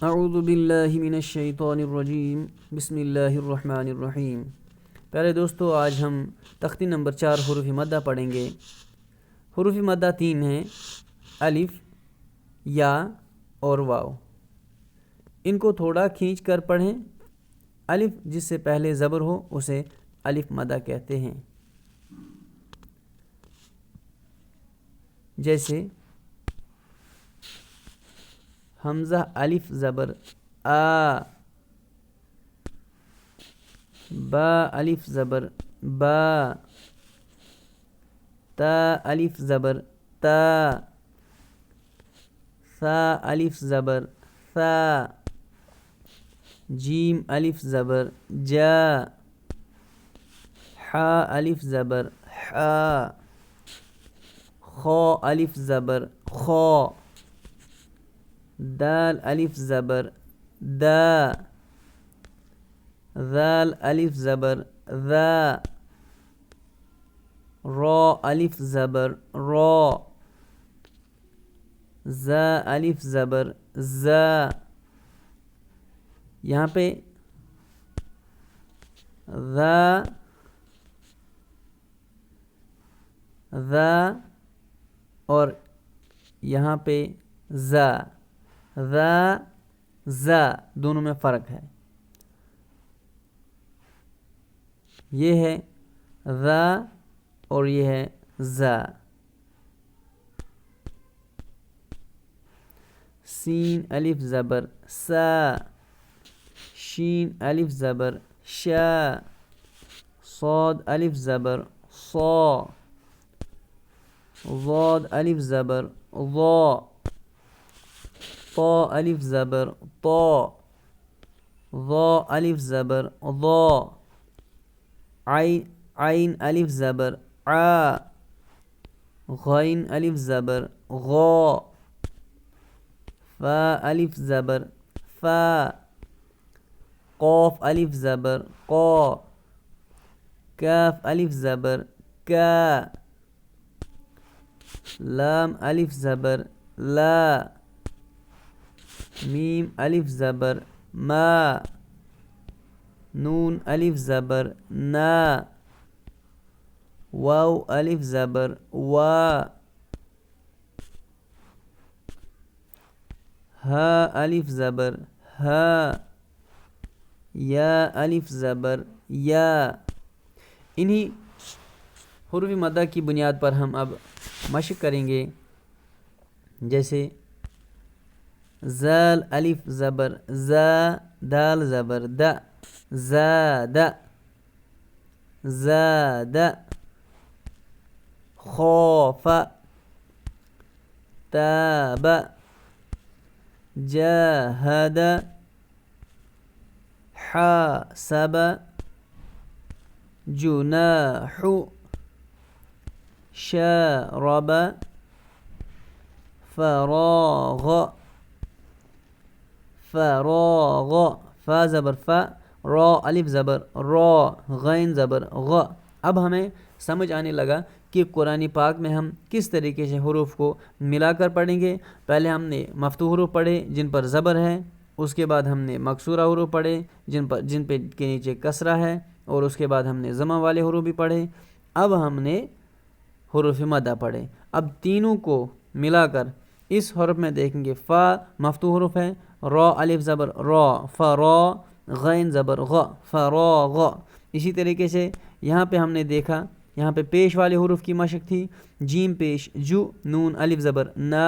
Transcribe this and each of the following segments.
اعوذ باللہ من الشیطان الرجیم بسم اللہ الرحمن الرحیم۔ پیارے دوستو، آج ہم تختی نمبر 4 حروف مدہ پڑھیں گے۔ حروف مدہ 3 ہیں: الف، یا اور واو۔ ان کو تھوڑا کھینچ کر پڑھیں۔ الف جس سے پہلے زبر ہو اسے الف مدہ کہتے ہیں، جیسے حمزہ الف زبر آ، با الف زبر با، تا الف زبر تا، ثا الف زبر ثا، جیم الف زبر جا، حا الف زبر حا، خا الف زبر خا، دال الف زبر دا، ذال الف زبر ذا، را الف زبر را، زا الف زبر زا۔ یہاں پہ ذا ذا اور یہاں پہ زا، ذا زا، دونوں میں فرق ہے۔ یہ ہے ذا اور یہ ہے زا۔ سین الف زبر سا، شین الف زبر شا، صاد الف زبر صا، ضاد الف زبر ضا، طا الف زبر طا، ضا الف زبر ضا، عین الف زبر عا، غین الف زبر غا، فا الف زبر فا، قاف الف زبر قا، کاف الف زبر کا، لام الف زبر لا، میم الف زبر ما، نون الف زبر نا، واو الف زبر وا، ہا الف زبر ہا، یا الف زبر یا۔ انہی حروف مدہ کی بنیاد پر ہم اب مشق کریں گے، جیسے زال الف زبر زا، دال زبر دا، زاد زاد، خوف تاب، جاهد حاسب، جناح شارب، فراغ فراغ، فا زبر فا، را الف زبر را، غین زبر غ۔ اب ہمیں سمجھ آنے لگا کہ قرآن پاک میں ہم کس طریقے سے حروف کو ملا کر پڑھیں گے۔ پہلے ہم نے مفتوح حروف پڑھے جن پر زبر ہے، اس کے بعد ہم نے مکسورہ حروف پڑھے جن پہ کے نیچے کسرہ ہے، اور اس کے بعد ہم نے ضمہ والے حروف بھی پڑھے۔ اب ہم نے حروف مدہ پڑھے۔ اب تینوں کو ملا کر اس حرف میں دیکھیں گے، فا مفتوح حروف ہے، را الف زبر را، فرا، غین زبر غ، فراغ۔ اسی طریقے سے یہاں پہ ہم نے دیکھا، یہاں پہ پیش والے حروف کی مشق تھی، جیم پیش جو، نون الف زبر نا،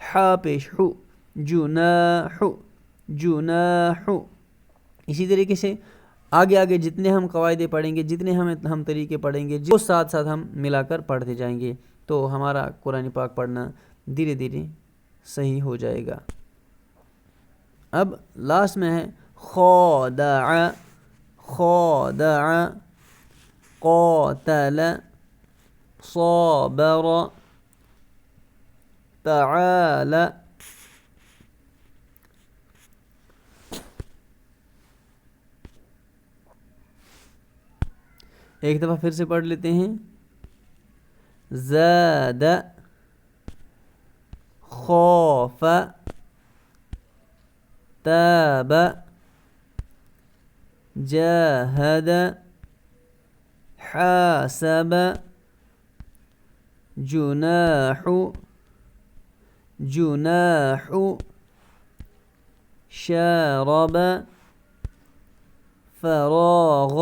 حا پیش حو، جناح جناح۔ اسی طریقے سے آگے جتنے ہم قواعد پڑھیں گے، جتنے ہم طریقے پڑھیں گے، جو ساتھ ساتھ ہم ملا کر پڑھتے جائیں گے، تو ہمارا قرآن پاک پڑھنا دھیرے دھیرے صحیح ہو جائے گا۔ اب لاسٹ میں ہے خادع خادع، قاتل، صابر، تعال۔ ایک دفعہ پھر سے پڑھ لیتے ہیں، زاد، خوف، تاب جاهد حاسب جناح جناح شارب فراغ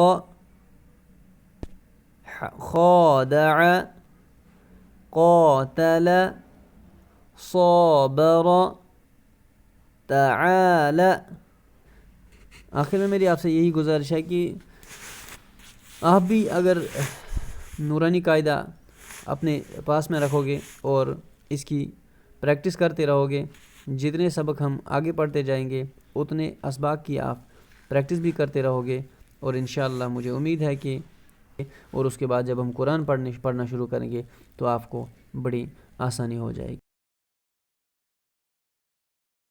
خادع قاتل صابر تعال. آخر میں میری آپ سے یہی گزارش ہے کہ آپ بھی اگر نورانی قاعدہ اپنے پاس میں رکھو گے اور اس کی پریکٹس کرتے رہو گے، جتنے سبق ہم آگے پڑھتے جائیں گے اتنے اسباق کی آپ پریکٹس بھی کرتے رہو گے، اور انشاءاللہ مجھے امید ہے کہ اور اس کے بعد جب ہم قرآن پڑھنا شروع کریں گے تو آپ کو بڑی آسانی ہو جائے گی.